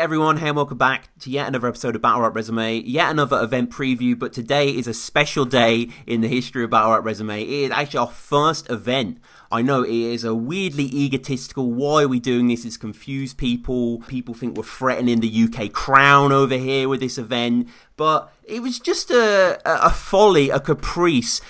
everyone, hey and welcome back to yet another episode of Battle Rap Resume, yet another event preview, but today is a special day in the history of Battle Rap Resume. It is actually our first event. I know it is a weirdly egotistical, why are we doing this? It's confused people. People think we're threatening the UK crown over here with this event. But it was just a folly, a caprice,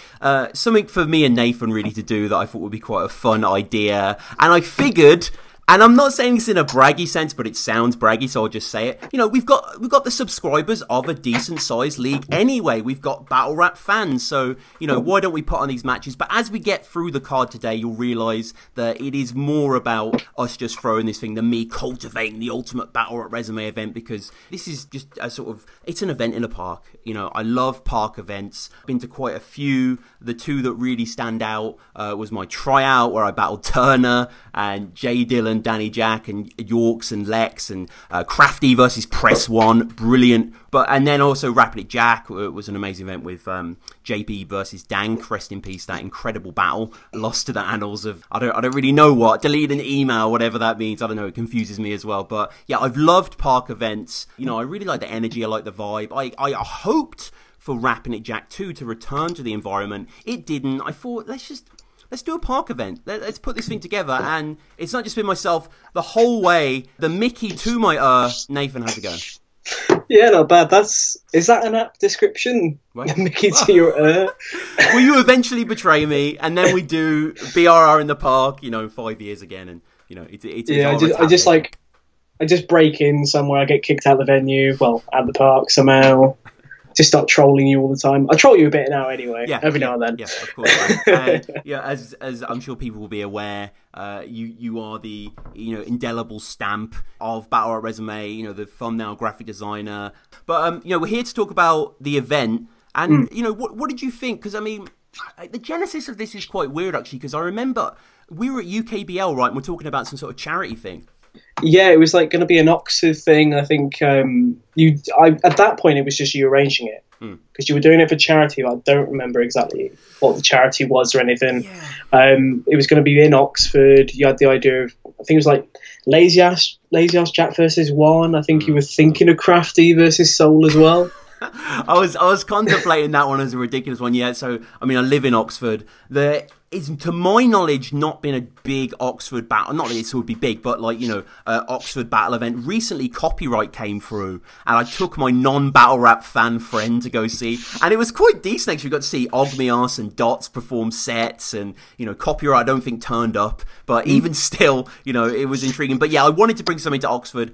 something for me and Nathan really to do that I thought would be quite a fun idea. And I figured... And I'm not saying this in a braggy sense, but it sounds braggy, so I'll just say it. You know, we've got the subscribers of a decent sized league anyway. We've got battle rap fans, so you know, why don't we put on these matches? But as we get through the card today, you'll realise that it is more about us just throwing this thing than me cultivating the ultimate battle rap resume event, because this is just a sort of, it's an event in a park. You know, I love park events. I've been to quite a few. The two that really stand out was my tryout where I battled Turner and Jay Dillon, Danny Jack, and Yorks and Lex, and Crafty versus Press One, brilliant. And then also Rapid It Jack was an amazing event with JP versus Dank, rest in peace, that incredible battle. Lost to the annals of, I don't really know what, delete an email, whatever that means, I don't know, it confuses me as well. But yeah, I've loved park events. You know, I really like the energy, I like the vibe. I hoped for Rapid It Jack 2 to return to the environment. It didn't. I thought, let's do a park event. Let's put this thing together. And it's not just been myself the whole way. The Mickey to my Nathan, how's it going? Yeah, not bad. Is that an app description? Right. The Mickey to your Will you eventually betray me? And then we do BRR in the park, you know, in 5 years again. And, you know, I just break in somewhere. I get kicked out of the venue. Well, at the park somehow. Just start trolling you all the time. I troll you a bit now anyway, every now and then. Yeah, of course. Yeah, as I'm sure people will be aware, you are the, you know, indelible stamp of Battle Rap Resume, you know, the thumbnail graphic designer. But, you know, we're here to talk about the event. And, you know, what did you think? Because, I mean, the genesis of this is quite weird, actually, because I remember we were at UKBL, right, and we're talking about some sort of charity thing. Yeah, it was like going to be an Oxford thing. I think at that point it was just you arranging it because you were doing it for charity. I don't remember exactly what the charity was or anything. Yeah. It was going to be in Oxford. You had the idea of, I think it was like Lazy Ass Jack versus One. I think you were thinking of Crafty versus Soul as well. I was contemplating that one as a ridiculous one. Yeah, so I mean, I live in Oxford. There is, to my knowledge, not been a big Oxford battle. Not that it would be big, but like, you know, Oxford battle event. Recently, Copyright came through, and I took my non-battle rap fan friend to go see, and it was quite decent. Actually, we got to see Ogmias and Dots perform sets, and you know, Copyright I don't think turned up, but even still, you know, it was intriguing. But yeah, I wanted to bring something to Oxford.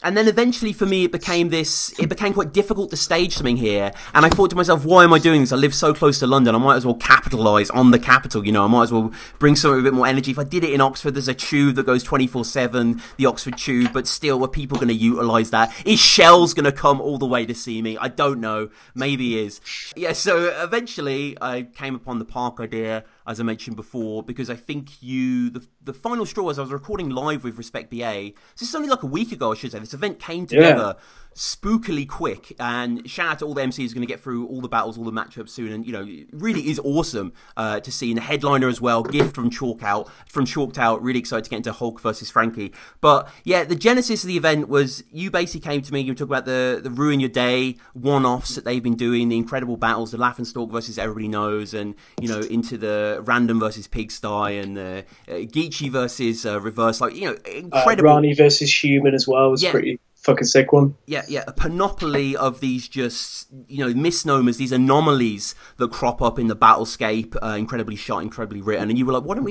And then eventually for me it became quite difficult to stage something here. And I thought to myself, why am I doing this? I live so close to London, I might as well capitalise on the capital, you know, I might as well bring something with a bit more energy. If I did it in Oxford, there's a tube that goes 24/7, the Oxford tube, but still, are people going to utilise that? Is Shell's going to come all the way to see me? I don't know. Maybe he is. Yeah, so eventually I came upon the park idea, as I mentioned before, because I think the final straw was I was recording live with Respect BA. So this is only like a week ago, I should say. This event came together spookily quick, and shout out to all the MCs going to get through all the battles, all the matchups soon, and you know, it really is awesome to see. And the headliner as well, gift from Chalked Out, really excited to get into Hulk versus Frankie. But yeah, the genesis of the event was you basically came to me, you were talking about the Ruin Your Day one-offs that they've been doing, the incredible battles, the Laugh and Stalk versus Everybody Knows, and you know, into the Random versus Pigsty, and the Geechee versus Reverse, like, you know, incredible. Rani versus Human as well was pretty fucking sick one. Yeah, a panoply of these just, you know, misnomers, these anomalies that crop up in the battlescape, incredibly shot, incredibly written, and you were like, why don't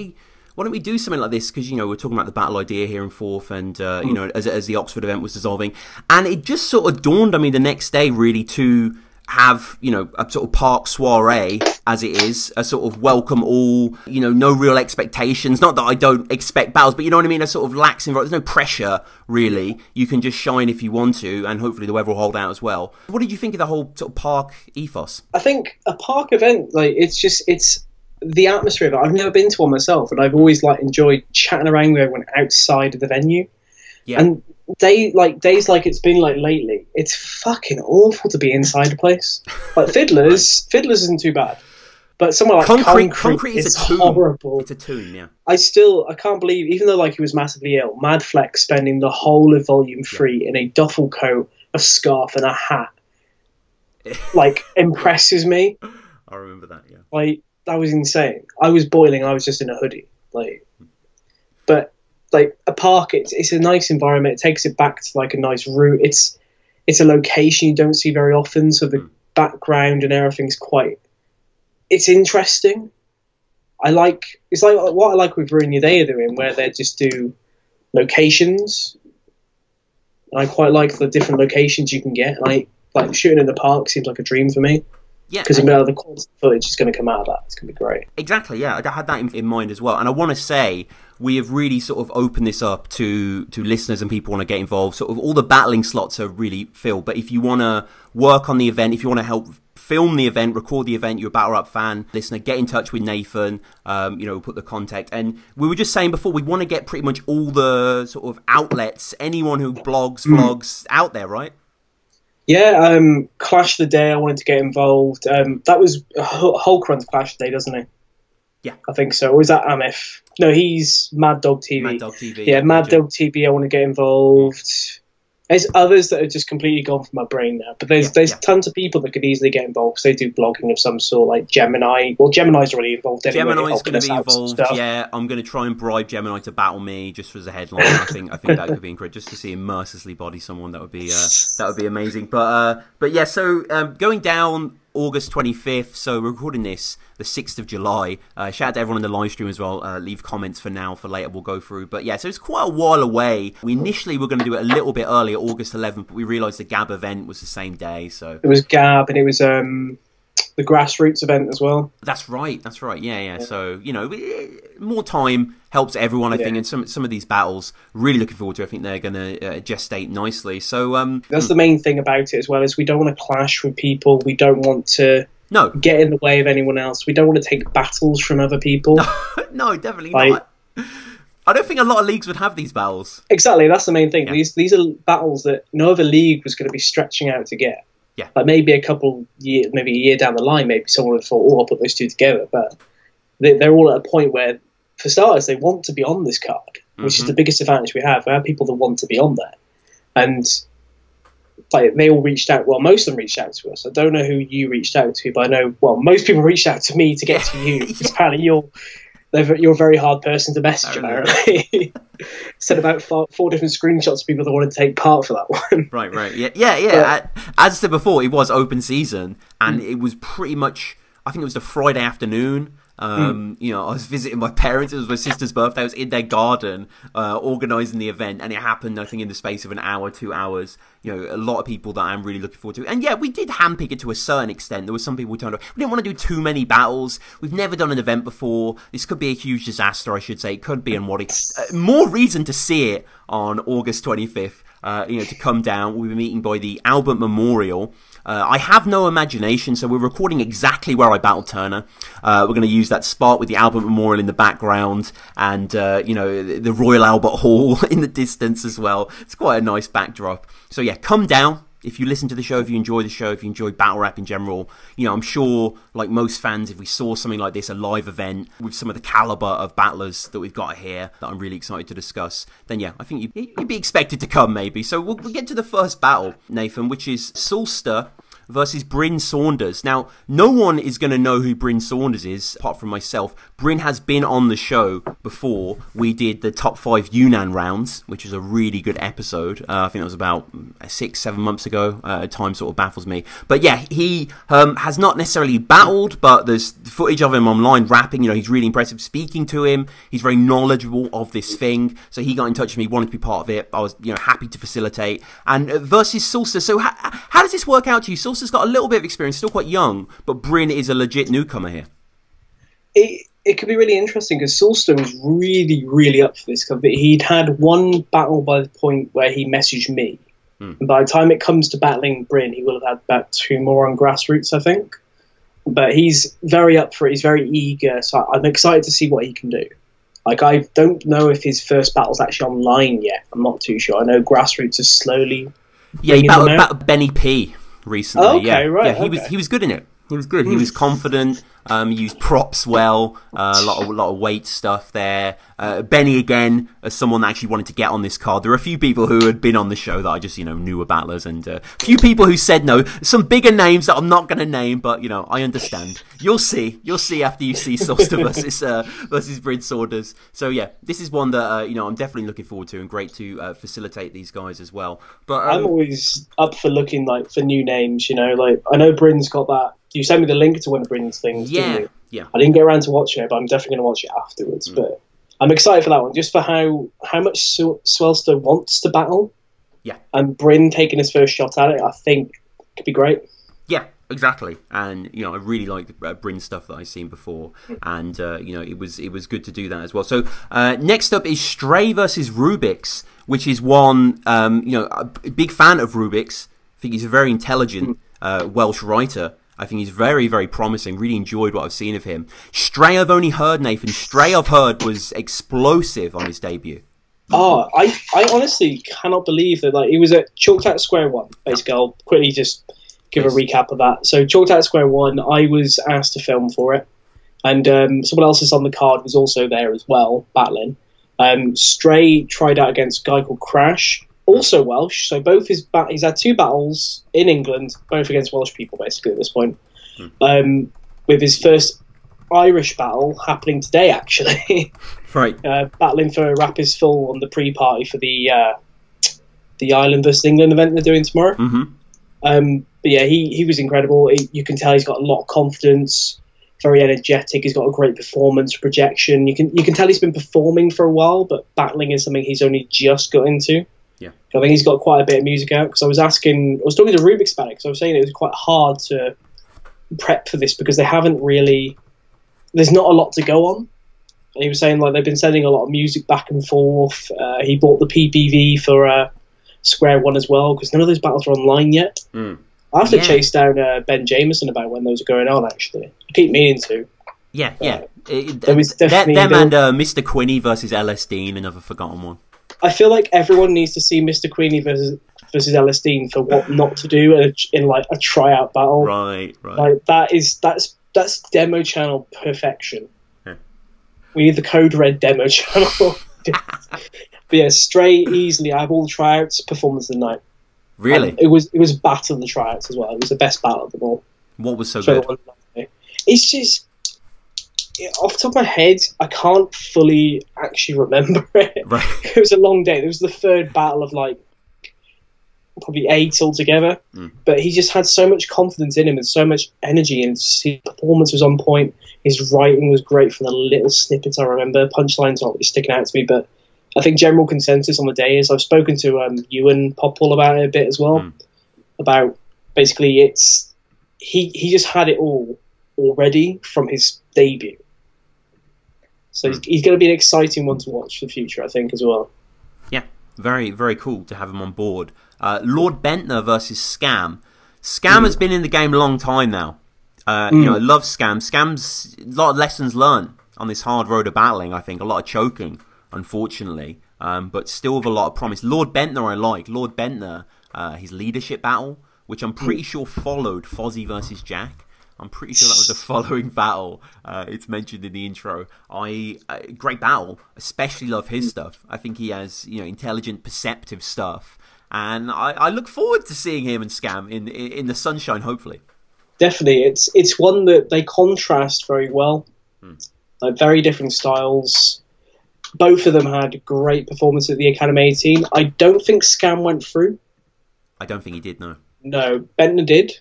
we do something like this? Because, you know, we're talking about the battle idea here in Forth, and you know, as the Oxford event was dissolving, and it just sort of dawned on me the next day really to have, you know, a sort of park soiree, as it is, a sort of welcome all, you know, no real expectations. Not that I don't expect battles, but you know what I mean? A sort of lax environment. There's no pressure, really. You can just shine if you want to, and hopefully the weather will hold out as well. What did you think of the whole sort of park ethos? I think a park event, like, it's the atmosphere of it. I've never been to one myself, and I've always, like, enjoyed chatting around with everyone outside of the venue. Yeah. And days like it's been like lately, it's fucking awful to be inside a place. Like Fiddlers isn't too bad. But somewhere like Concrete is is a tune. horrible. It's a tune, yeah. I can't believe, even though like he was massively ill, Mad Flex spending the whole of Volume 3 in a duffel coat, a scarf, and a hat, like, impresses me. I remember that, yeah. Like, that was insane. I was boiling, I was just in a hoodie. Like, but, like, a park, it's a nice environment. It takes it back to, like, a nice route. It's a location you don't see very often, so the background and everything's it's interesting. It's like what I like with Ruin Your Day are doing, where they just do locations. And I quite like the different locations you can get. And like shooting in the park seems like a dream for me. Yeah, because the quality footage is going to come out of that. It's going to be great. Exactly, yeah. I had that in mind as well. And I want to say, we have really sort of opened this up to listeners and people want to get involved. Sort of all the battling slots are really filled. But if you want to work on the event, if you want to help film the event, record the event, you're a Battle Rap fan, listener, get in touch with Nathan, we'll put the contact. And we were just saying before, we want to get pretty much all the sort of outlets, anyone who blogs, vlogs out there, right? Yeah, Clash the Day, I wanted to get involved. That was Hulk runs Clash the Day, doesn't he? Yeah. I think so. Or is that Amif? No, he's Mad Dog TV. Mad Dog TV. Yeah, Mad Dog TV, I want to get involved. There's others that have just completely gone from my brain now. But there's tons of people that could easily get involved because they do blogging of some sort, like Gemini. Well, Gemini's already involved anyway. Gemini's going to be involved, yeah. I'm going to try and bribe Gemini to battle me just as a headline. I think that could be incredible. Just to see him mercilessly body someone, that would be amazing. But yeah, so going down August 25th, so we're recording this the 6th of July. Shout out to everyone in the live stream as well. Leave comments for now, for later we'll go through. But yeah, so it's quite a while away. We initially were going to do it a little bit earlier, August 11th, but we realised the Gab event was the same day. So it was Gab, and it was the grassroots event as well. That's right, yeah. So, more time helps everyone, I think, and some of these battles, really looking forward to. I think they're going to gestate nicely. So that's the main thing about it as well, is we don't want to clash with people. We don't want to get in the way of anyone else. We don't want to take battles from other people. No, definitely not. I don't think a lot of leagues would have these battles. Exactly, that's the main thing. Yeah. These are battles that no other league was going to be stretching out to get. Yeah. Like maybe maybe a year down the line, maybe someone would have thought, oh, I'll put those two together. But they're all at a point where, for starters, they want to be on this card, which is the biggest advantage we have. We have people that want to be on there. And they all reached out. Well, most of them reached out to us. I don't know who you reached out to, but I know, most people reached out to me to get to you. Because apparently you're a very hard person to message, apparently. Sent about four different screenshots of people that wanted to take part for that one. Right. Yeah. As I said before, it was open season, and it was pretty much, I think it was the Friday afternoon. I was visiting my parents. It was my sister's birthday. I was in their garden organising the event, and it happened, I think, in the space of an hour, 2 hours. A lot of people that I'm really looking forward to. And yeah, we did handpick it to a certain extent. There were some people who turned up. We didn't want to do too many battles. We've never done an event before. This could be a huge disaster, I should say. It could be, and more reason to see it on August 25th. To come down. We'll be meeting by the Albert Memorial. I have no imagination, so we're recording exactly where I battled Turner. We're going to use that spot with the Albert Memorial in the background, and the Royal Albert Hall in the distance as well. It's quite a nice backdrop. So yeah, come down. If you listen to the show, if you enjoy the show, if you enjoy battle rap in general, I'm sure, like most fans, if we saw something like this, a live event with some of the caliber of battlers that we've got here that I'm really excited to discuss, then yeah, I think you'd be expected to come, maybe. So we'll get to the first battle, Nathan, which is Sulster versus Bryn Saunders. Now, no one is going to know who Bryn Saunders is, apart from myself. Bryn has been on the show before. We did the top 5 Yunnan rounds, which is a really good episode. I think that was about 6-7 months ago. Time sort of baffles me. But yeah, he has not necessarily battled, but there's footage of him online rapping. He's really impressive. Speaking to him, he's very knowledgeable of this thing. So he got in touch with me, wanted to be part of it. I was happy to facilitate. And versus Sulster. So how does this work out to you? Sulster's got a little bit of experience, still quite young, but Bryn is a legit newcomer here. It could be really interesting because Sulster was really, really up for this. He'd had one battle by the point where he messaged me. And by the time it comes to battling Bryn, he will have had about 2 more on grassroots, I think. But he's very up for it. He's very eager. So I'm excited to see what he can do. I don't know if his first battle's actually online yet. I'm not too sure. I know grassroots is slowly. Yeah, he battled Benny P recently. Okay, right. Yeah, he was good in it. He was good. He was confident. He used props well. A lot of weight stuff there. Benny again, as someone that actually wanted to get on this card. There are a few people who had been on the show that I just knew were battlers, and a few people who said no. Some bigger names that I'm not going to name, but I understand. You'll see after you see Solster versus Bryn Saunders. So yeah, this is one that I'm definitely looking forward to, and great to facilitate these guys as well. But I'm always up for looking for new names. Like I know Bryn's got that. You sent me the link to one of Bryn's things, didn't you? Yeah. I didn't get around to watching it, but I'm definitely going to watch it afterwards. But I'm excited for that one, just for how much Swelster wants to battle. Yeah. And Bryn taking his first shot at it, I think, could be great. Yeah, exactly. And I really like the Bryn stuff that I've seen before, and it was good to do that as well. So next up is Stray versus Rubik's, which is one a big fan of Rubik's. I think he's a very intelligent Welsh writer. I think he's very, very promising. Really enjoyed what I've seen of him. Stray, I've only heard, Nathan. Stray, I've heard, was explosive on his debut. Oh, I honestly cannot believe that. He was at Chalked Out Square 1. Basically, I'll quickly just give a recap of that. So, Chalked Out Square 1, I was asked to film for it. And someone else is on the card was also there as well, battling. Stray tried out against a guy called Crash, also Welsh. So he's had 2 battles in England, both against Welsh people, basically, at this point. With his first Irish battle happening today, actually. Right. Battling for Rapis Full on the pre-party for the Ireland versus England event they're doing tomorrow. But yeah, he was incredible. You can tell he's got a lot of confidence, very energetic. He's got a great performance projection. You can tell he's been performing for a while, but battling is something he's only just got into. Yeah, I think he's got quite a bit of music out, because I was talking to Rubik's about it, because I was saying it was quite hard to prep for this because there's not a lot to go on. And he was saying they've been sending a lot of music back and forth. He bought the PPV for Square One as well, because none of those battles are online yet. I have to chase down Ben Jameson about when those are going on, actually. I keep meaning to. Yeah. There was definitely them and Mr. Quinney versus LS Dean, another forgotten one. I feel like everyone needs to see Mr. Queenie versus Ellis Dean for what not to do in a tryout battle. Right. That's demo channel perfection. Yeah. We need the Code Red demo channel. But yeah, Stray easily. I have all the tryouts. Performance of the night. Really? It was battle of the tryouts as well. It was the best battle of them all. What was so good? It's just, off the top of my head, I can't fully actually remember it. Right. It was a long day. It was the third battle of probably 8 altogether. But he just had so much confidence in him and so much energy, and his performance was on point. His writing was great from the little snippets I remember. Punchlines aren't really sticking out to me, but I think general consensus on the day is, I've spoken to Ewan Popwell about it a bit as well. About basically he just had it all already from his debut. So he's going to be an exciting one to watch for the future, I think, as well. Yeah, very, very cool to have him on board. Lord Bentner versus Scam. Scam has been in the game a long time now. I love Scam. Scam's a lot of lessons learned on this hard road of battling, I think. A lot of choking, unfortunately, but still with a lot of promise. Lord Bentner I like. Lord Bentner, his leadership battle, which I'm pretty sure followed Fozzy versus Jack. I'm pretty sure that was the following battle. It's mentioned in the intro. Great battle. Especially love his stuff. I think he has intelligent, perceptive stuff, and I look forward to seeing him and Scam in the sunshine. Hopefully, definitely. It's one that they contrast very well. Very different styles. Both of them had great performance at the Academy 18. I don't think Scam went through. I don't think he did. No, Bentner did.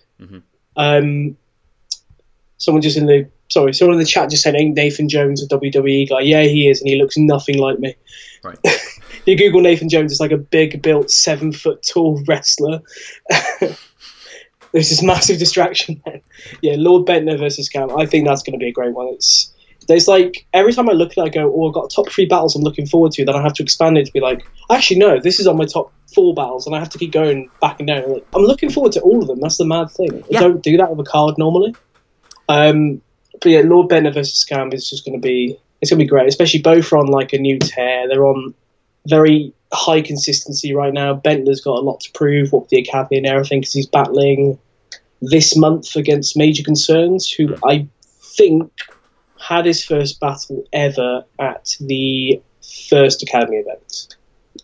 Someone in the chat just said, "Ain't Nathan Jones a WWE guy?" Yeah, he is, and he looks nothing like me. Right. You Google Nathan Jones, it's like a big built 7 foot tall wrestler. There's this massive distraction then. Yeah, Lord Bentner versus Scam. I think that's going to be a great one. There's every time I look at it, I go, "Oh, I've got top 3 battles I'm looking forward to." Then I have to expand it to be actually no, this is on my top 4 battles, and I have to keep going back and down. I'm looking forward to all of them. That's the mad thing. Yeah. I don't do that with a card normally. But yeah, Lord Bentner versus Scam is just going to be great. Especially both are on a new tear. They're on very high consistency right now. Bentner's got a lot to prove, what with the Academy and everything, because he's battling this month against Major Concerns, who I think had his first battle ever at the first Academy event.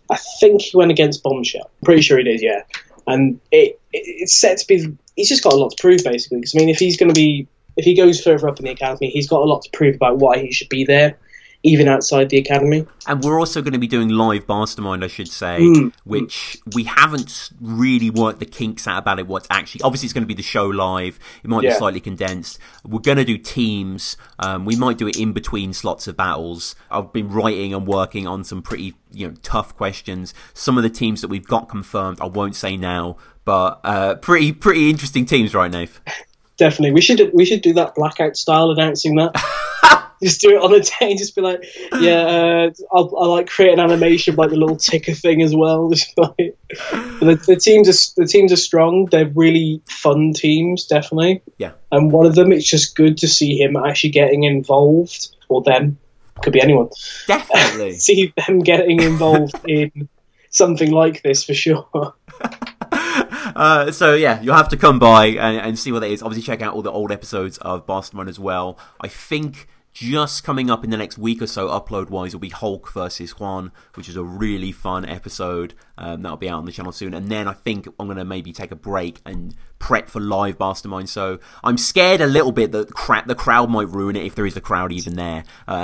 I think he went against Bombshell. I'm pretty sure he did, yeah. And it's set to be... He's just got a lot to prove, basically. Because, I mean, if he goes further up in the Academy, he's got a lot to prove about why he should be there, even outside the Academy. And we're also going to be doing live Mastermind, I should say, which we haven't really worked the kinks out about it. What's actually... Obviously, it's going to be the show live. It might be slightly condensed. We're going to do teams. We might do it in between slots of battles. I've been writing and working on some pretty tough questions. Some of the teams that we've got confirmed, I won't say now, but pretty interesting teams, right, Nath? Definitely. We should do that blackout style, announcing that. Just do it on the day and just be like, I'll like create an animation like the little ticker thing as well. Just like, the teams are strong. They're really fun teams, definitely. Yeah. And one of them, it's just good to see him actually getting involved, or them, could be anyone. Definitely. See them getting involved in something like this for sure. So yeah, you'll have to come by and see what that is. Obviously, check out all the old episodes of Mastermind as well. I think just coming up in the next week or so, upload-wise, will be Hulk versus Juan, which is a really fun episode. That'll be out on the channel soon. And then I think I'm going to maybe take a break and prep for live Mastermind. So I'm scared a little bit that the crowd might ruin it if there is a crowd even there.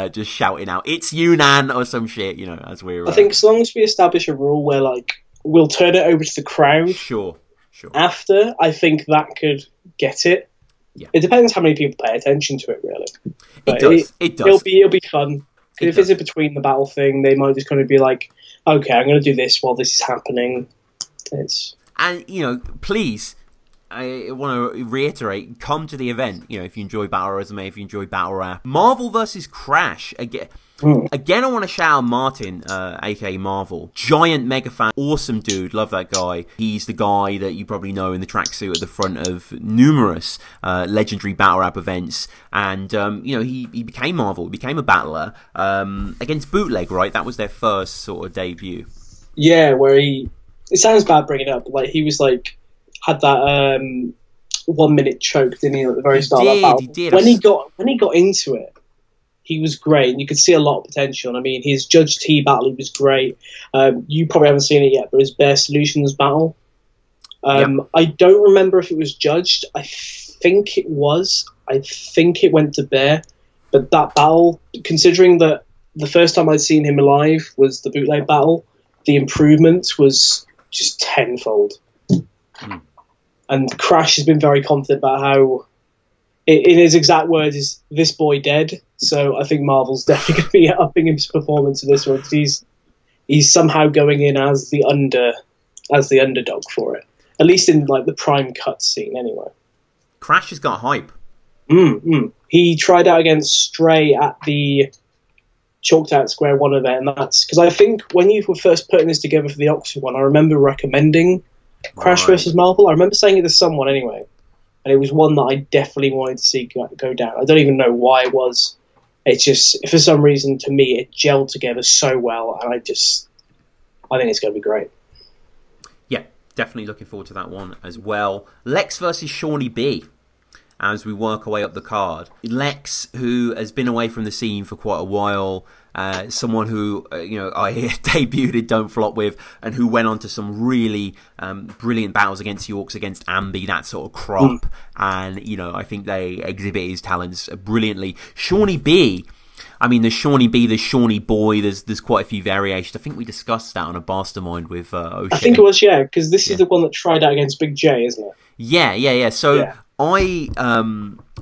Just shouting out, "It's Yunnan" or some shit, as we're... I think as long as we establish a rule where, like, we'll turn it over to the crowd. Sure. After, I think that could get it. Yeah. It depends how many people pay attention to it, really. But it does. It'll be fun. If it's a between the battle thing, they might just kind of be like, okay, I'm going to do this while this is happening. And, please, I want to reiterate, come to the event, if you enjoy Battle Resume, if you enjoy Battle Rap. Marvel versus Crash, Again, I want to shout out Martin, aka Marvel. Giant mega fan, awesome dude, love that guy. He's the guy that you probably know in the tracksuit at the front of numerous legendary battle rap events. And, he became Marvel, he became a battler against Bootleg, right? That was their first sort of debut. Yeah, where it sounds bad bringing it up, but like he was like, had that 1 minute choke, didn't he, at the very start of that battle? He did. When he got into it, he was great, and you could see a lot of potential. And I mean, his Judge T battle, he was great. You probably haven't seen it yet, but his Bear Solutions battle. I don't remember if it was judged. I think it was. I think it went to Bear. But that battle, considering that the first time I'd seen him alive was the Bootleg battle, the improvement was just tenfold. And Crash has been very confident about how, in his exact words, is "this boy dead." So I think Marvel's definitely going to be upping his performance in this one, because he's somehow going in as the underdog for it, at least in like the prime cut scene anyway. Crash has got hype. He tried out against Stray at the Chalked Out Square 1 event, and that's because I think when you were first putting this together for the Oxford one, I remember recommending Crash versus Marvel. I remember saying it to someone anyway, and it was one that I definitely wanted to see go down. I don't even know why it was. It's just, for some reason, to me, it gelled together so well, and I think it's going to be great. Yeah, definitely looking forward to that one as well. Lex versus Shawnee B, as we work our way up the card. Lex, who has been away from the scene for quite a while, someone who I debuted in Don't Flop with, and who went on to some really brilliant battles against Yorks, against Ambi, that sort of crop, and I think they exhibit his talents brilliantly. Shawnee B, I mean, there's Shawnee B, there's Shawnee Boy, there's quite a few variations. I think we discussed that on a Mastermind with O'Shea. I think it was, yeah, because this is the one that tried out against Big J, isn't it? Yeah. So I,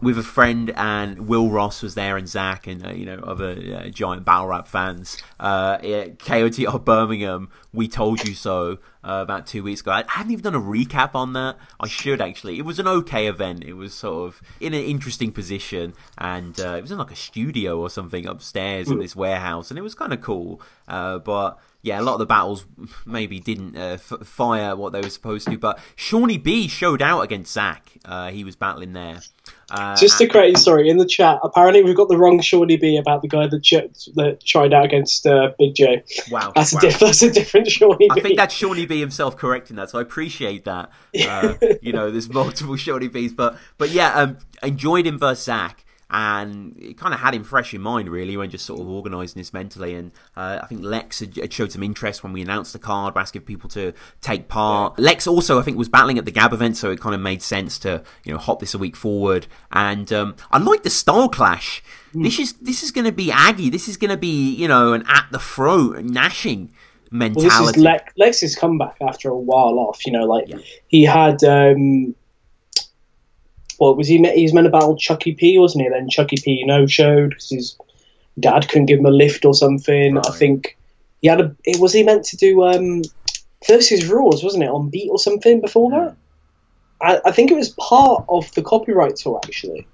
with a friend, and Will Ross was there, and Zach, and other giant battle rap fans, at KOTR Birmingham, We Told You So, about 2 weeks ago. I hadn't even done a recap on that. I should, actually. It was an okay event. It was sort of in an interesting position, and it was in like a studio or something upstairs in this warehouse, and it was kind of cool. But yeah, a lot of the battles maybe didn't fire what they were supposed to, but Shawnee B showed out against Zach. He was battling there. Just a crazy story in the chat. Apparently, we've got the wrong Shawnee B about the guy that tried out against Big J. Wow, that's a different Shawnee B. I think that's Shawnee B himself correcting that, so I appreciate that. You know, there's multiple Shawnee Bs, but yeah, enjoyed him versus Zach. And it kind of had him fresh in mind, really, when just sort of organising this mentally. And I think Lex had showed some interest when we announced the card, asking people to take part. Yeah. Lex also, I think, was battling at the Gab event, so it kind of made sense to, you know, hop this a week forward. And I like the style clash. This is going to be Aggie. This is going to be, you know, an at the throat, gnashing mentality. Well, this is Lex's comeback after a while off. You know, like he had. Well, he was meant to battle Chucky P, wasn't he? Then Chucky P no-showed because his dad couldn't give him a lift or something. Right. I think he had was he meant to do versus Rules, wasn't it, on Beat or something before that? I think it was part of the copyright tour, actually.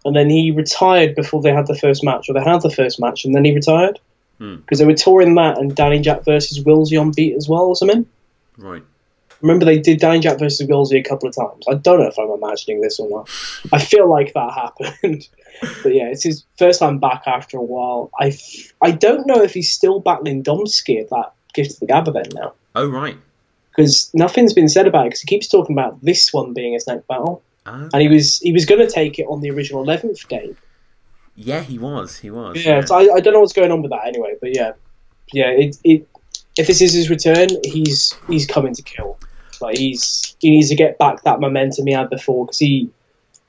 And then he retired before they had the first match, or they had the first match, and then he retired. Because they were touring that and Danny Jack versus Wilsey on Beat as well or something. Right. Remember, they did Danny Jack versus Wilsey a couple of times. I don't know if I'm imagining this or not. I feel like that happened. But yeah, it's his first time back after a while. I don't know if he's still battling Domsky at that Gift of the Gab event now. Oh, right. Because nothing's been said about it, because he keeps talking about this one being his next battle. Okay. And he was going to take it on the original 11th day. Yeah, he was. Yeah, so I don't know what's going on with that anyway. But yeah, if this is his return, he's coming to kill. Like he needs to get back that momentum he had before, because he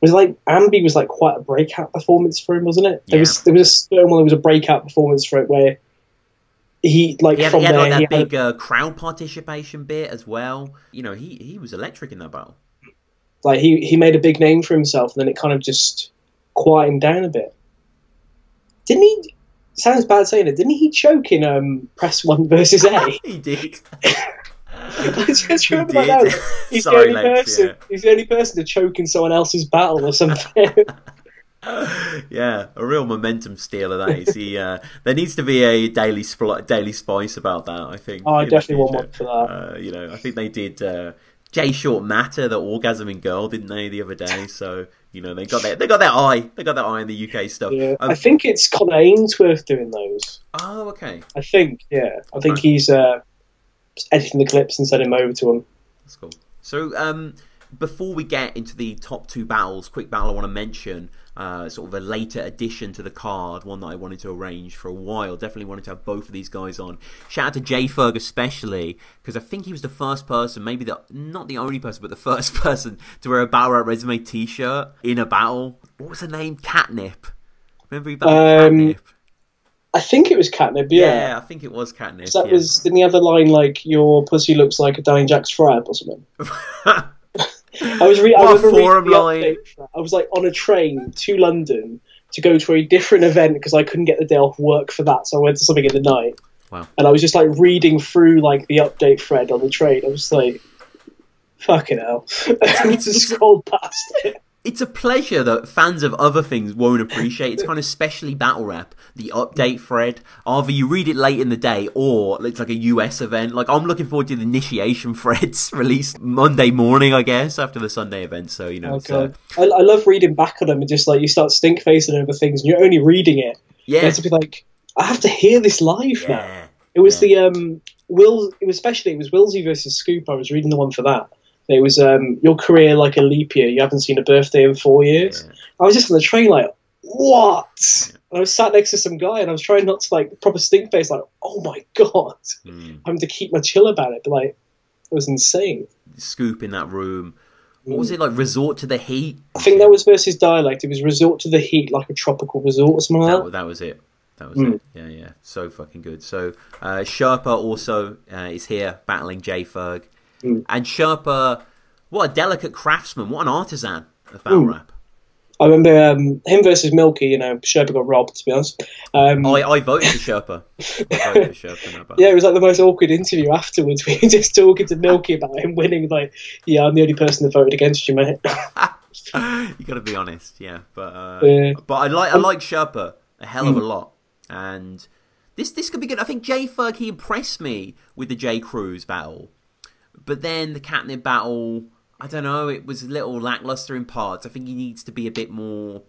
was like Ambi was like quite a breakout performance for him, wasn't it? Yeah. There was a certain one. There was a breakout performance for it where he had that big crowd participation bit as well. You know, he was electric in that battle. Like he made a big name for himself, and then it kind of just quieted down a bit. Didn't he? Sounds bad saying it. Didn't he choke in Press 1 versus A? He did. He's the only person to choke in someone else's battle or something. Yeah, a real momentum stealer that is. There needs to be a daily spice about that, I think. Oh, I definitely want one for that. You know, I think they did J Short Matter, the orgasming girl, didn't they, the other day? So you know, they got their eye in the UK stuff. Yeah, I think it's Connor Ainsworth doing those. Oh, okay. I think he's editing the clips and sending them over to him. That's cool. So, before we get into the top two battles, quick battle I want to mention, sort of a later addition to the card, one that I wanted to arrange for a while. Definitely wanted to have both of these guys on. Shout out to J-Ferg especially, because I think he was the first person, maybe not the only person, but the first person to wear a Battle Rap Resume t-shirt in a battle. What was her name? Catnip. Remember he battled Catnip? I think it was Catnip, yeah. Yeah, I think it was Catnip. So that was in the other line, like, your pussy looks like a Danny Jack's frab or something. I was reading the update. I was like on a train to London to go to a different event because I couldn't get the day off work for that, so I went to something in the night. Wow. And I was just like reading through like the update thread on the train. I was like, fucking hell. I just scrolled past it. It's a pleasure that fans of other things won't appreciate. It's kind of especially battle rap, the update thread. Either you read it late in the day or it's like a US event. Like, I'm looking forward to the initiation threads released Monday morning, I guess, after the Sunday event. So, you know. I love reading back on them and just like you start stink facing over things and you're only reading it. Yeah. You have to be like, I have to hear this live now. It was the it was Wilsey versus Scoop. I was reading the one for that. It was your career like a leap year. You haven't seen a birthday in 4 years. Yeah. I was just on the train like, what? Yeah. And I was sat next to some guy and I was trying not to like proper stink face like, oh my god, having to keep my chill about it. But like, it was insane. Scoop in that room. What was it like? Resort to the heat? I think that was versus Dialect. It was resort to the heat, like a tropical resort or something like that. That was it. That was it. Yeah. So fucking good. So Sherpa also is here battling J-Ferg. And Sherpa, what a delicate craftsman, what an artisan of battle rap. I remember him versus Milky, you know, Sherpa got robbed, to be honest. I voted for Sherpa. Yeah, it was like the most awkward interview afterwards. We were just talking to Milky about him winning, like, yeah, I'm the only person that voted against you, mate. You got to be honest, yeah. But I like Sherpa a hell of a lot. And This could be good. I think J Ferg, he impressed me with the J Cruz battle, but then the Katnib battle, I don't know, it was a little lackluster in parts. I think he needs to be a bit more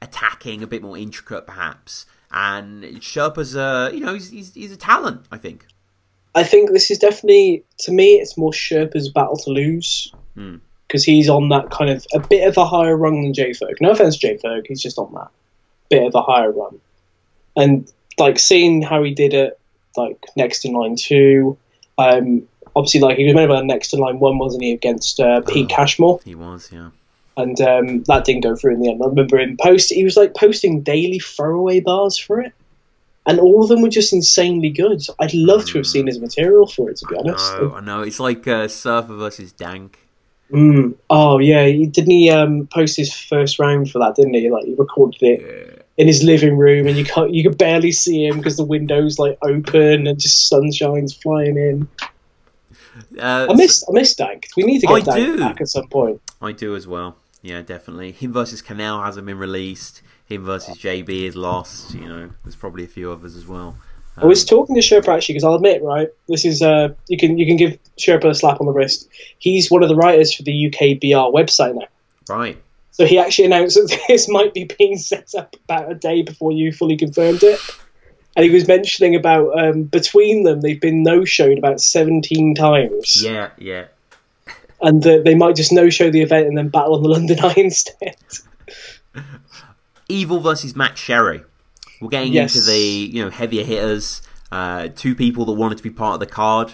attacking, a bit more intricate, perhaps. And Sherpa's, you know, he's a talent, I think. I think this is definitely, to me, it's more Sherpa's battle to lose. Because he's on that kind of, a bit of a higher rung than J Ferg. No offense to J Ferg, he's just on that bit of a higher rung. And, like, seeing how he did it, like, next in line 2, obviously, like, he was made by next in line 1, wasn't he, against Pete Cashmore? He was, yeah. And that didn't go through in the end. I remember him he was, like, posting daily throwaway bars for it. And all of them were just insanely good. So I'd love to have seen his material for it, to be honest. I know. It's like Surfer versus Dank. Oh, yeah. Didn't he post his first round for that, didn't he? Like, he recorded it in his living room, and you could barely see him because the window's, like, open and just sunshine's flying in. I miss Dank. We need to get Dank back at some point. I do as well. Yeah, definitely. Him versus Canal hasn't been released. Him versus JB is lost. You know, there's probably a few others as well. I was talking to Sherpa actually, because I'll admit, right, this is you can give Sherpa a slap on the wrist. He's one of the writers for the UK BR website now. Right. So he actually announced that this might be being set up about a day before you fully confirmed it. And he was mentioning about between them, they've been no-showed about 17 times. Yeah, yeah. And they might just no-show the event and then battle on the London Eye instead. Evil versus Max Sherry. We're getting into the heavier hitters. 2 people that wanted to be part of the card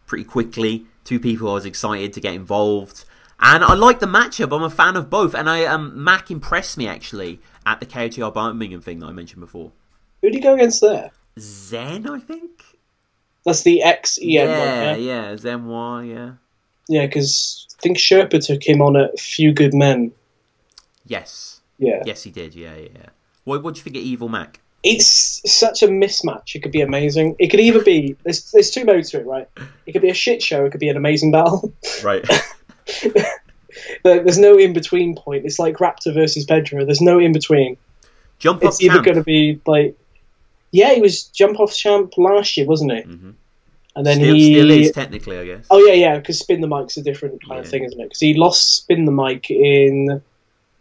pretty quickly. 2 people I was excited to get involved. And I like the matchup. I'm a fan of both. And Mac impressed me actually at the KOTR Birmingham thing that I mentioned before. Who did he go against there? Zen, I think. That's the XEN one, yeah? Yeah, Zen Y, yeah. Yeah, because I think Sherpa took him on at Few Good Men. Yes. Yeah. Yes, he did, yeah. What do you think of Evil Mac? It's such a mismatch. It could be amazing. It could either be... There's 2 modes to it, right? It could be a shit show. It could be an amazing battle. Right. There's no in-between point. It's like Raptor versus Pedro. There's no in-between. Jump Off It's either going to be like... Yeah, he was Jump Off champ last year, wasn't he? Mm-hmm. And then still is, technically, I guess. Oh, yeah, because Spin the Mic's a different kind of thing, isn't it? Because he lost Spin the Mic in...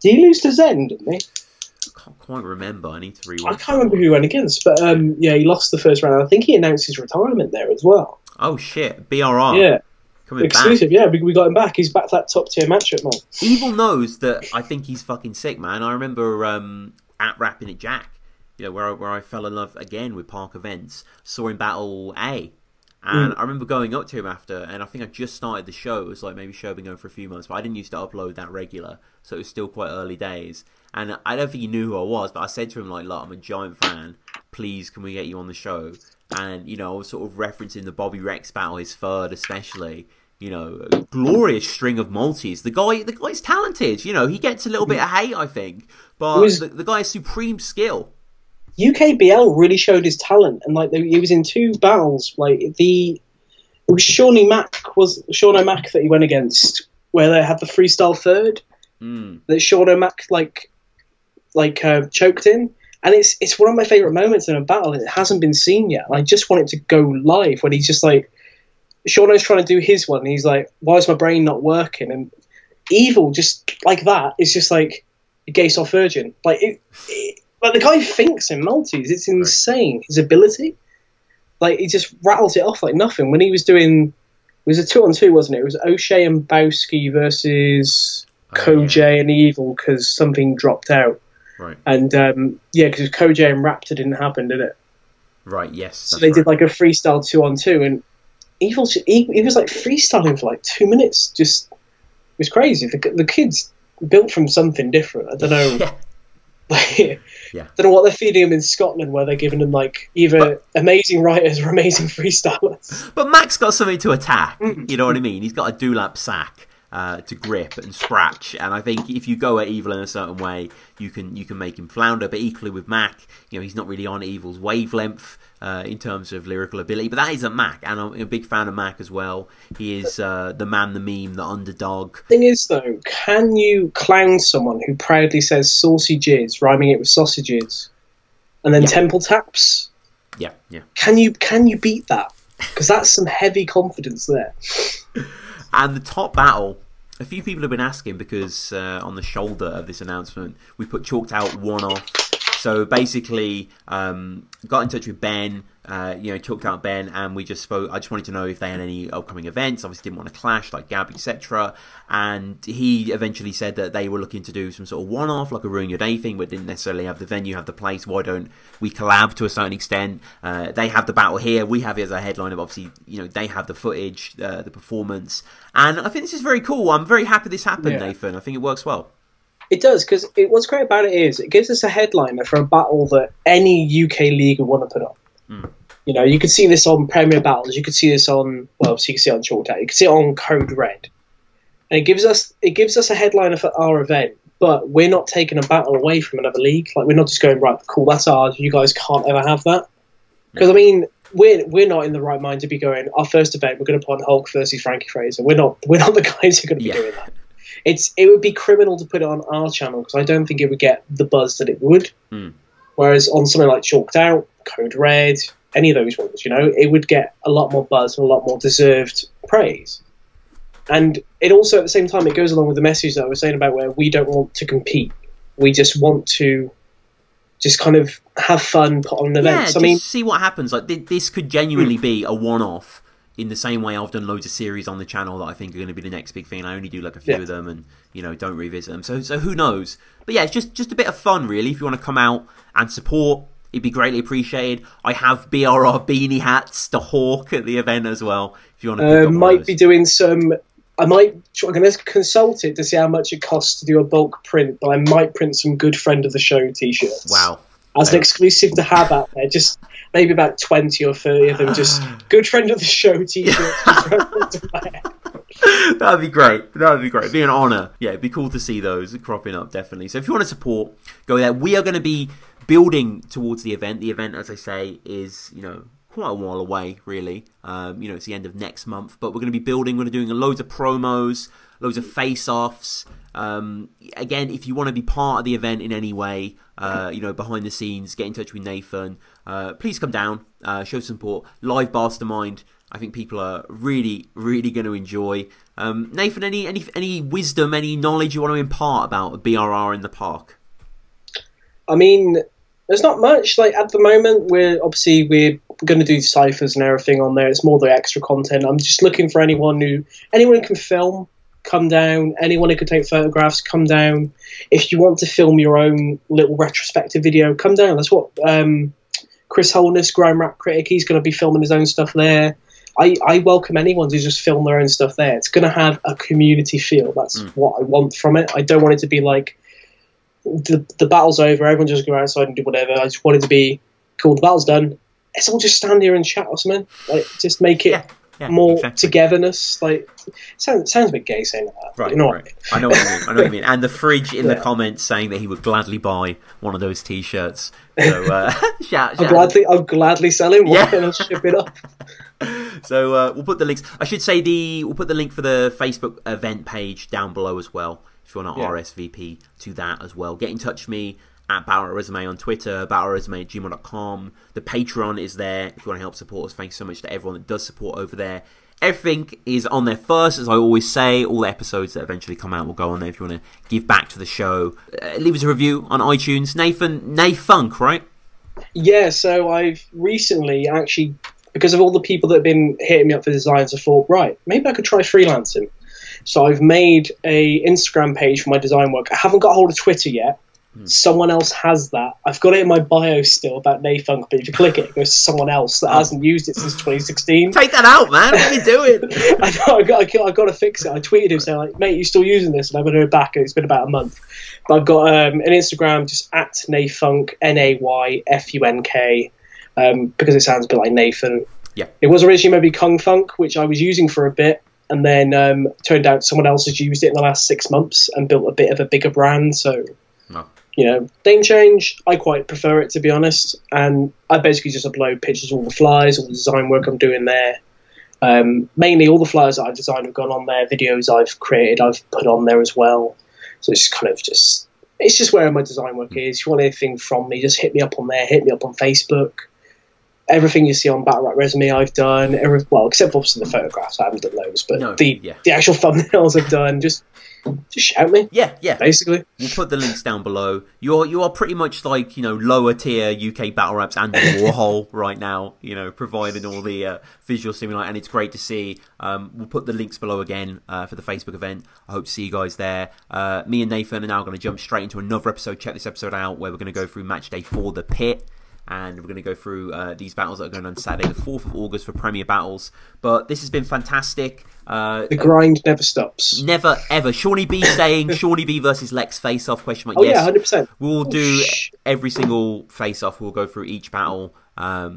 Did he lose to Zen, didn't he? I can't quite remember. I need to rewatch. I can't remember who he went against, but yeah, he lost the first round. I think he announced his retirement there as well. Oh, shit. BRR. Yeah. Coming exclusive, back. Yeah, we got him back. He's back to that top-tier matchup, man. Evil knows that I think he's fucking sick, man. I remember at Rapping It Jack, where I fell in love again with Park Events, saw him battle A. And I remember going up to him after, and I think I just started the show. It was like maybe show been going for a few months, but I didn't used to upload that regular, so it was still quite early days. And I don't think he knew who I was, but I said to him, like, look, I'm a giant fan. Please, can we get you on the show? And, I was sort of referencing the Bobby Rex battle, his third especially. A glorious string of multis. The guy's talented. He gets a little bit of hate, I think. But the guy has supreme skill. UKBL really showed his talent, and he was in 2 battles. It was Sean O'Mac that he went against, where they had the freestyle third that Sean O'Mac choked in, and it's one of my favourite moments in a battle. It hasn't been seen yet. I just want it to go live when he's just like Sean's trying to do his one. And he's like, "Why is my brain not working?" And Evil just like that. It's just like a gay soft virgin. But the guy thinks in multis. It's insane. Right. His ability. He just rattles it off like nothing. When he was doing... It was a 2-on-2, wasn't it? It was O'Shea and Bowski versus Koj and Evil because something dropped out. Right. And, because Koj and Raptor didn't happen, did it? Right, yes. So they did a freestyle 2-on-2, and Evil... He was, freestyling for, 2 minutes. Just... It was crazy. The kid's built from something different. I don't know... Yeah. I don't know what they're feeding him in Scotland, where they're giving him either amazing writers or amazing freestylers. But Mac's got something to attack. You know what I mean? He's got a dewlap sack to grip and scratch, and I think if you go at Evil in a certain way, you can make him flounder. But equally with Mac, he's not really on Evil's wavelength in terms of lyrical ability. But that isn't Mac, and I'm a big fan of Mac as well. He is the man, the meme, the underdog. Thing is, though, can you clown someone who proudly says saucy jizz, rhyming it with sausages, and then temple taps? Yeah, yeah. Can you beat that? Because that's some heavy confidence there. And the top battle, a few people have been asking because on the shoulder of this announcement, we put chalked out one-off. So basically, got in touch with Ben, chalked out Ben, and we just spoke. I just wanted to know if they had any upcoming events. Obviously, didn't want to clash like Gab, etc. And he eventually said that they were looking to do some sort of one-off, like a Ruin Your Day thing, but didn't necessarily have the venue, have the place. Why don't we collab to a certain extent? They have the battle here. We have it as a headline of obviously, they have the footage, the performance, and I think this is very cool. I'm very happy this happened, Nathan. I think it works well. It does, because what's great about it is it gives us a headliner for a battle that any UK league would want to put on. You could see this on Premier Battles, you could see this on, so you can see it on Chalked Out, you can see it on Code Red. And it gives us a headliner for our event, but we're not taking a battle away from another league. Like, we're not just going, right, cool, that's ours, you guys can't ever have that. Because, I mean, we're not in the right mind to be going, our first event, we're going to put on Hulk versus Frankie Fraser. We're not the guys who are going to be doing that. It would be criminal to put it on our channel because I don't think it would get the buzz that it would. Whereas on something like Chalked Out, Code Red, any of those ones, it would get a lot more buzz and a lot more deserved praise. And it also, at the same time, it goes along with the message that I was saying about where we don't want to compete. We just want to just kind of have fun, put on events. Yeah, see what happens. Like this could genuinely be a one-off. In the same way I've done loads of series on the channel that I think are going to be the next big thing. I only do like a few of them and, don't revisit them. So who knows? But yeah, it's just a bit of fun, really. If you want to come out and support, it'd be greatly appreciated. I have BRR beanie hats to hawk at the event as well. If you want to pick up might be doing some... I'm going to consult it to see how much it costs to do a bulk print, but I might print some Good Friend of the Show t-shirts. Wow. As an exclusive to have out there, just maybe about 20 or 30 of them, just Good Friend of the Show t-shirts. That'd be great. It'd be an honour. Yeah, it'd be cool to see those cropping up, definitely. So if you want to support, go there. We are going to be building towards the event. The event, as I say, is, quite a while away, really. It's the end of next month, but we're going to be building. We're doing loads of promos, loads of face-offs. Again, if you want to be part of the event in any way, behind the scenes, get in touch with Nathan. Please come down, show support. Live Mastermind, I think people are really, really going to enjoy. Nathan, any wisdom, any knowledge you want to impart about a BRR in the park? I mean, there's not much. Like, at the moment, we're going to do ciphers and everything on there. It's more the extra content. I'm just looking for anyone who can film. Come down. Anyone who can take photographs, come down. If you want to film your own little retrospective video, come down. That's what Chris Holness, Grime Rap Critic, he's going to be filming his own stuff there. I welcome anyone to just film their own stuff there. It's going to have a community feel. That's what I want from it. I don't want it to be like the battle's over, everyone just go outside and do whatever. I just want it to be cool. The battle's done. Let's all just stand here and chat or something. Like, just make it more togetherness. Like, sounds a bit gay saying that. Right, you know right. I know what you mean. And the fridge in the comments saying that he would gladly buy one of those t-shirts. So I'll gladly sell him one and I'll ship it up. So we'll put the links. I should say we'll put the link for the Facebook event page down below as well. If you want to RSVP to that as well, get in touch with me at BRR Resume on Twitter, BRRresume@gmail.com. The Patreon is there if you want to help support us. Thanks so much to everyone that does support over there. Everything is on there first, as I always say. All the episodes that eventually come out will go on there if you want to give back to the show. Leave us a review on iTunes. Nathan, right? Yeah, so I've recently actually, because of all the people that have been hitting me up for designs, I thought, right, maybe I could try freelancing. So I've made a Instagram page for my design work. I haven't got hold of Twitter yet. Someone else has that. I've got it in my bio still about Nayfunk, but if you click it, it goes to someone else that hasn't used it since 2016. Take that out, man. What are you doing? I've got to fix it. I tweeted him saying, like, mate, you still using this? And I haven't heard back, and it's been about a month. But I've got an Instagram just at Nayfunk, Nayfunk, because it sounds a bit like Nathan. Yeah. It was originally maybe Kung Funk, which I was using for a bit, and then turned out someone else has used it in the last 6 months and built a bit of a bigger brand, so... No. You know, name change, I quite prefer it, to be honest. And I basically just upload pictures of all the flyers, all the design work I'm doing there. Mainly all the flyers that I've designed have gone on there. Videos I've created, I've put on there as well. So it's kind of just, it's just where my design work is. If you want anything from me, just hit me up on there, hit me up on Facebook. everything you see on Battle Rap Resume I've done. Well, except obviously the photographs. I haven't done those, but the actual thumbnails I've done. Just shout me. Yeah. Basically, we'll put the links down below. You are pretty much like, you know, lower tier UK battle raps and Warhol right now. You know, providing all the visual stimuli, and it's great to see. We'll put the links below again for the Facebook event. I hope to see you guys there. Me and Nathan are now going to jump straight into another episode. Check this episode out, where we're going to go through match day 4, the Pit. And we're going to go through these battles that are going on Saturday, the 4th of August for Premier Battles. But this has been fantastic. The grind never stops. Never, ever. Shawnee B saying Shawnee B versus Lex face-off, question mark. Oh, yes, yeah, 100%. We'll do every single face-off. We'll go through each battle,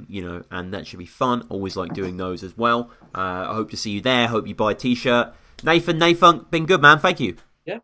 you know, and that should be fun. Always like doing those as well. I hope to see you there. Hope you buy a T-shirt. Nathan, been good, man. Thank you. Yeah.